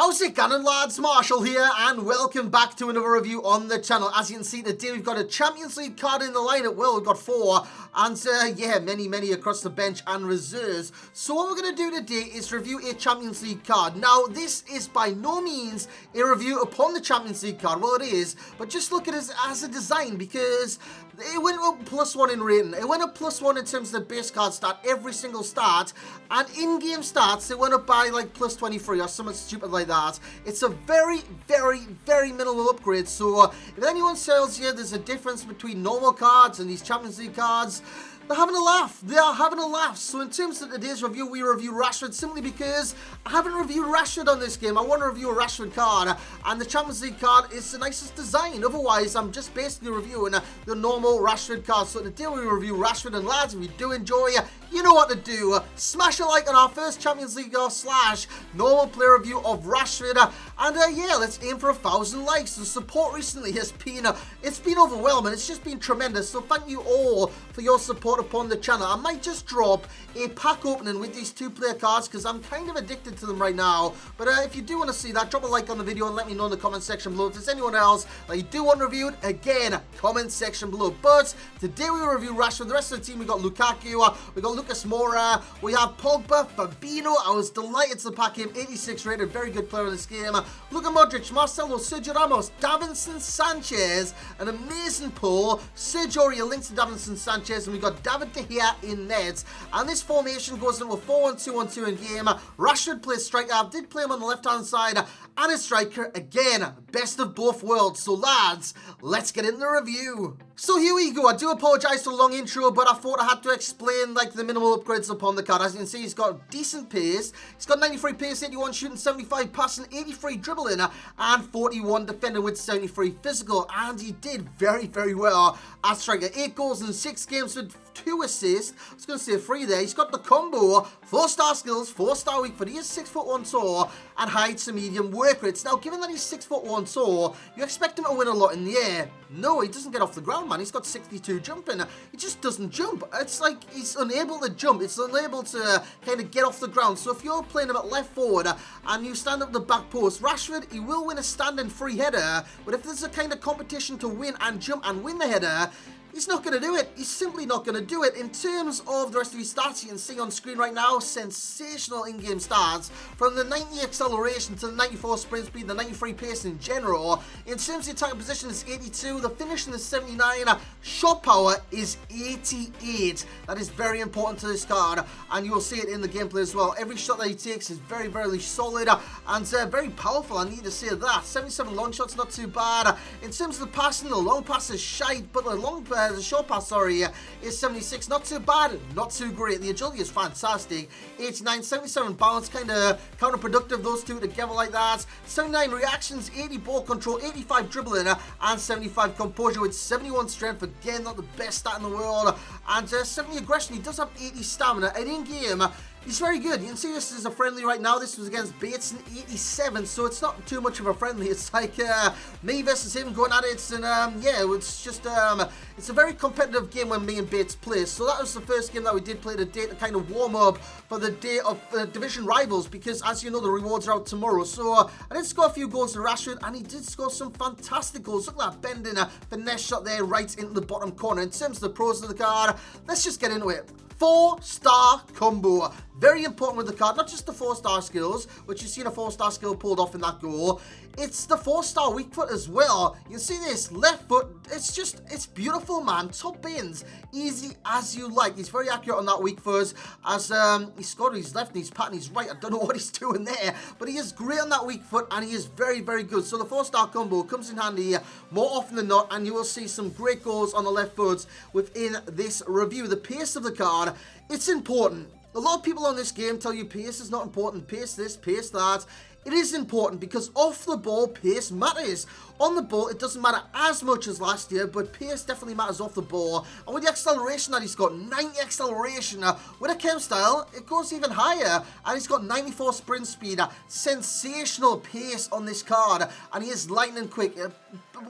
How's it going, lads? Marshall here, and welcome back to another review on the channel. As you can see, today we've got a Champions League card in the lineup. Well, we've got 4, and yeah, many across the bench and reserves. So what we're going to do today is review a Champions League card. Now, this is by no means a review upon the Champions League card. Well, it is, but just look at it as a design, because it went up +1 in rating. It went up +1 in terms of the base card stat, every single start, and in-game stats, it went up by like +23 or something stupid like that. It's a very minimal upgrade. So if anyone tells you there's a difference between normal cards and these Champions League cards, they're having a laugh. They are having a laugh. So in terms of today's review, we review Rashford simply because I haven't reviewed Rashford on this game. I want to review a Rashford card, and the Champions League card is the nicest design. Otherwise, I'm just basically reviewing the normal Rashford card. So today we review Rashford, and lads, if you do enjoy, you know what to do. Smash a like on our first Champions League slash normal player review of Rashford. And yeah, let's aim for 1,000 likes. The support recently has been, it's been overwhelming. It's just been tremendous. So thank you all for your support upon the channel. I might just drop a pack opening with these 2-player cards because I'm kind of addicted to them right now. But if you do want to see that, drop a like on the video and let me know in the comment section below. If there's anyone else that you do want reviewed, again, comment section below. But today we review Rashford. The rest of the team, we got Lukaku, we got Lucas Moura, we have Pogba, Fabinho. I was delighted to pack him, 86 rated, very good player in this game. Luka Modric, Marcelo, Sergio Ramos, Davinson Sanchez, an amazing pull. Sergio Aurier linked to Davinson Sanchez, and we got David De Gea in net. And this formation goes into a 4-1-2-1-2 in game. Rashford plays striker. I did play him on the left-hand side, and a striker. Again, best of both worlds. So lads, let's get in the review. So here we go. I do apologise for the long intro, but I thought I had to explain like the minimal upgrades upon the card. As you can see, he's got decent pace. He's got 93 pace, 81 shooting, 75 passing, 83 dribbling, and 41 defending with 73 physical. And he did very well as striker. 8 goals in 6 games with 2 assists. I was going to say 3 there. He's got the combo, 4-star skills, 4-star weak foot. He is 6'1" tall and high to medium work rates. Now, given that he's 6'1" tall, you expect him to win a lot in the air. No, he doesn't get off the ground, man. He's got 62 jumping. He just doesn't jump. It's like he's unable to jump. It's unable to kind of get off the ground. So if you're playing him at left forward and you stand up the back post, Rashford, he will win a standing free header. But if there's a kind of competition to win and jump and win the header, he's not going to do it. He's simply not going to do it. In terms of the rest of his stats, you can see on screen right now, sensational in-game stats. From the 90 acceleration to the 94 sprint speed, the 93 pace in general. In terms of attacking position, is 82. The finishing is 79. Shot power is 88. That is very important to this card, and you will see it in the gameplay as well. Every shot that he takes is very solid and very powerful. I need to say that. 77 long shots, not too bad. In terms of the passing, the long pass is shite, but the short pass, is 76. Not too bad, not too great. The agility is fantastic. 89, 77 balance, kind of counterproductive, those two together like that. 79 reactions, 80 ball control, 85 dribbling, and 75 composure with 71 strength. Again, not the best stat in the world. And 70 aggression. He does have 80 stamina. And in game, he's very good. You can see this is a friendly right now. This was against Bates in 87, so it's not too much of a friendly. It's like me versus him going at it, and yeah, it's just it's a very competitive game when me and Bates play. So that was the first game that we did play today to kind of warm up for the day of division rivals, because as you know, the rewards are out tomorrow. So I did score a few goals to Rashford, and he did score some fantastic goals. Look at that bending finesse shot there right into the bottom corner. In terms of the pros of the card, let's just get into it. 4-star combo. Very important with the card, not just the 4-star skills, which you've seen a 4-star skill pulled off in that goal. It's the 4-star weak foot as well. You can see this left foot. It's beautiful, man. Top ends, easy as you like. He's very accurate on that weak foot, as he scored his left and he's patting his right. I don't know what he's doing there, but he is great on that weak foot, and he is very good. So the 4-star combo comes in handy more often than not, and you will see some great goals on the left foot within this review. The pace of the card, it's important. A lot of people on this game tell you pace is not important, pace this, pace that. It is important because off the ball, pace matters. On the ball, it doesn't matter as much as last year, but pace definitely matters off the ball. And with the acceleration that he's got, 90 acceleration, with a chem style, it goes even higher. And he's got 94 sprint speed, sensational pace on this card, and he is lightning quick.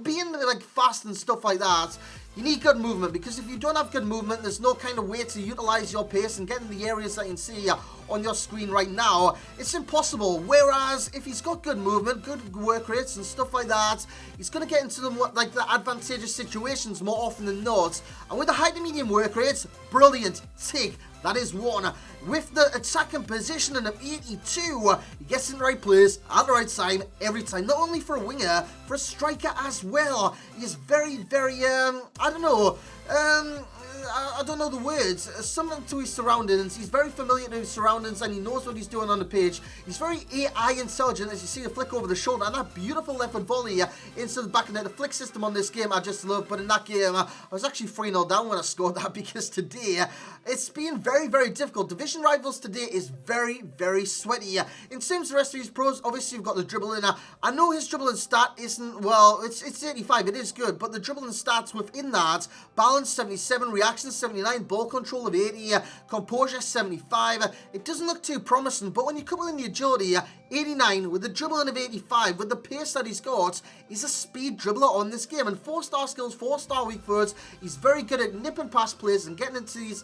Being like fast and stuff like that, You need good movement, because if you don't have good movement, there's no kind of way to utilize your pace and get in the areas that you can see on your screen right now. It's impossible. Whereas if he's got good movement, good work rates and stuff like that, he's going to get into the advantageous situations more often than not. And with the high to medium work rates, brilliant. Tick. That is one. With the attacking positioning of 82, he gets in the right place at the right time every time. Not only for a winger, for a striker as well. He is very, very, I don't know, I don't know the words, something to his surroundings. He's very familiar to his surroundings and he knows what he's doing on the pitch. He's very AI intelligent, as you see the flick over the shoulder and that beautiful left foot volley into the back of net. The flick system on this game I just love, but in that game I was actually 3-0 down when I scored that, because today it's been very, very difficult. Division rivals today is very, very sweaty. In terms of the rest of his pros, obviously you've got the dribbling. I know his dribbling stat isn't, well, it's 85, it is good, but the dribbling stats within that, balance 77, reaction 79, ball control of 80, composure 75. It doesn't look too promising, but when you couple in the agility, 89, with the dribbling of 85, with the pace that he's got, he's a speed dribbler on this game. And 4-star skills, 4-star weak foots. He's very good at nipping past plays and getting into these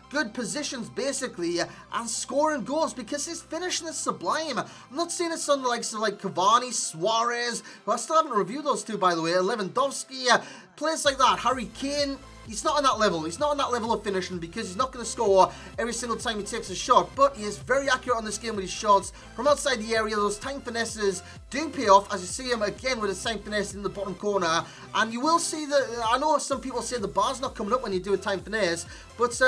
good positions, basically, and scoring goals, because his finishing is sublime. I'm not saying it's on the likes of like Cavani, Suarez, who I still haven't reviewed those two, by the way, Lewandowski, players like that, Harry Kane. He's not on that level. He's not on that level of finishing, because he's not going to score every single time he takes a shot. But he is very accurate on this game with his shots from outside the area. Those time finesses do pay off, as you see him again with his time finesse in the bottom corner. And you will see that, I know some people say the bar's not coming up when you do a time finesse, but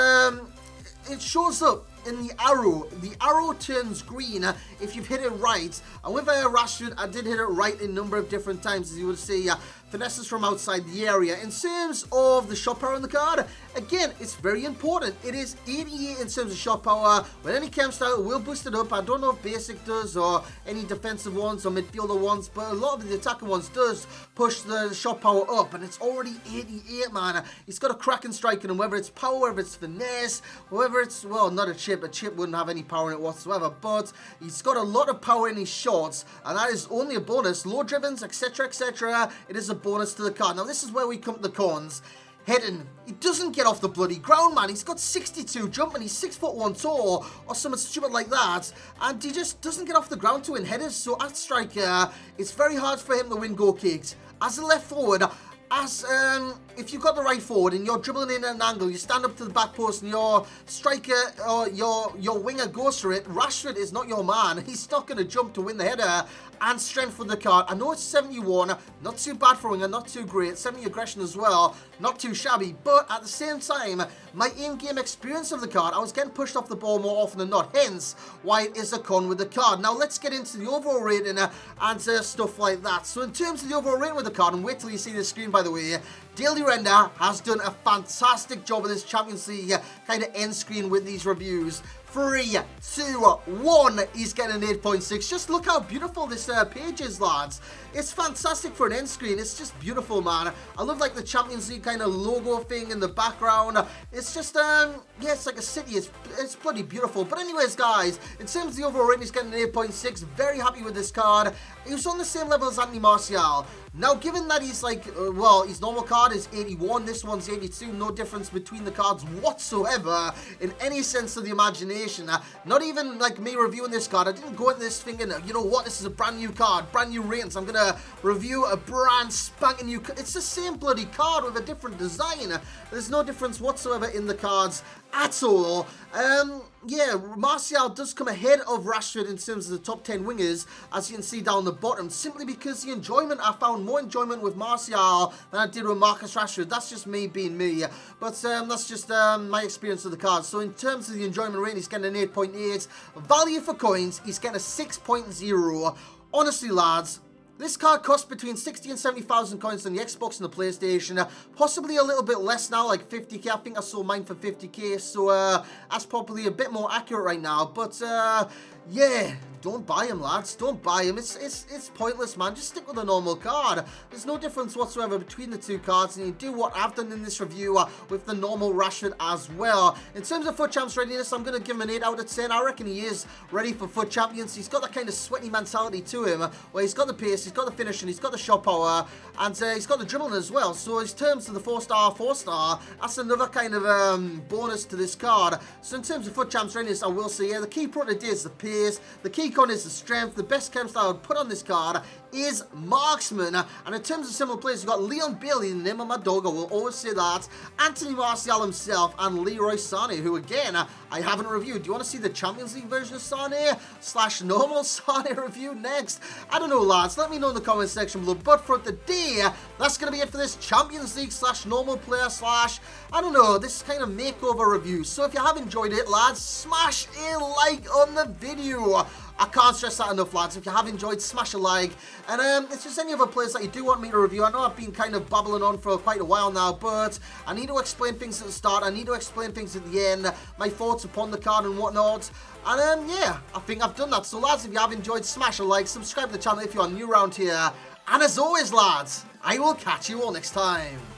it shows up in the arrow. The arrow turns green if you've hit it right. And with Rashford, I did hit it right a number of different times, as you will see. Finesses from outside the area. In terms of the shot power on the card, again, it's very important. It is 88 in terms of shot power. When any cam style will boost it up. I don't know if basic does, or any defensive ones or midfielder ones, but a lot of the attacking ones does push the shot power up, and it's already 88, man. He's got a cracking strike in him, whether it's power, whether it's finesse, whether it's, well, not a chip. A chip wouldn't have any power in it whatsoever, but he's got a lot of power in his shots, and that is only a bonus. Low dribblings, etc., etc. It is a bonus to the card. Now this is where we come to the cons. Heading. He doesn't get off the bloody ground, man. He's got 62 jumping. He's 6'1" tall or something stupid like that, and he just doesn't get off the ground to win headers. So at striker, it's very hard for him to win goal kicks. As a left forward, if you've got the right forward and you're dribbling in at an angle, you stand up to the back post and your striker or your winger goes for it, Rashford is not your man. He's not going to jump to win the header. And strength for the card. I know it's 71, not too bad for a winger, not too great. 70 aggression as well, not too shabby. But at the same time, my in-game experience of the card, I was getting pushed off the ball more often than not. Hence, why it is a con with the card. Now let's get into the overall rating and stuff like that. So in terms of the overall rating with the card, and wait till you see the screen, by the way, Daily Render has done a fantastic job of this Champions League kind of end screen with these reviews. 3, 2, 1, he's getting an 8.6. Just look how beautiful this page is, lads. It's fantastic for an end screen. It's just beautiful, man. I love like the Champions League kind of logo thing in the background. It's just, yeah, it's like a city. It's bloody beautiful. But anyways, guys, in terms of the overall rating, he's getting an 8.6. Very happy with this card. He was on the same level as Anthony Martial. Now, given that he's like, well, his normal card is 81, this one's 82, no difference between the cards whatsoever in any sense of the imagination. Not even like me reviewing this card. I didn't go into this thinking, you know what, this is a brand new card, brand new ratings. I'm going to review a brand spanking new card. It's the same bloody card with a different design. There's no difference whatsoever in the cards at all. Yeah, Martial does come ahead of Rashford in terms of the top 10 wingers, as you can see down the bottom, simply because the enjoyment, I found more enjoyment with Martial than I did with Marcus Rashford. That's just me being me, but that's just my experience of the card. So in terms of the enjoyment rate, he's getting an 8.8. Value for coins, he's getting a 6.0. Honestly, lads, this card costs between 60 and 70,000 coins on the Xbox and the PlayStation. Possibly a little bit less now, like 50k. I think I sold mine for 50k, so that's probably a bit more accurate right now. But yeah, don't buy him, lads. Don't buy him. It's pointless, man. Just stick with a normal card. There's no difference whatsoever between the two cards, and you do what I've done in this review with the normal Rashford as well. In terms of FUT Champs readiness, I'm going to give him an 8 out of 10. I reckon he is ready for FUT Champions. He's got that kind of sweaty mentality to him, where he's got the pace, he's got the finishing, he's got the shot power, and he's got the dribbling as well. So in terms of the 4-star, that's another kind of bonus to this card. So in terms of FUT Champs readiness, I will say, yeah, the key pro today is the pace, the key con is the strength. The best chem style I would put on this card is marksman. And in terms of similar players, you've got Leon Bailey, the name of my dog, I will always say that, Anthony Martial himself, and Leroy Sané, who again, I haven't reviewed. Do you want to see the Champions League version of Sané / normal Sané review next? I don't know, lads. Let me know in the comment section below. But for today, that's going to be it for this Champions League / normal player / I don't know, this kind of makeover review. So if you have enjoyed it, lads, smash a like on the video. I can't stress that enough, lads. If you have enjoyed, smash a like. And if there's any other players that you do want me to review, I know I've been kind of babbling on for quite a while now, but I need to explain things at the start. I need to explain things at the end, my thoughts upon the card and whatnot. And yeah, I think I've done that. So lads, if you have enjoyed, smash a like, subscribe to the channel if you are new around here. And as always, lads, I will catch you all next time.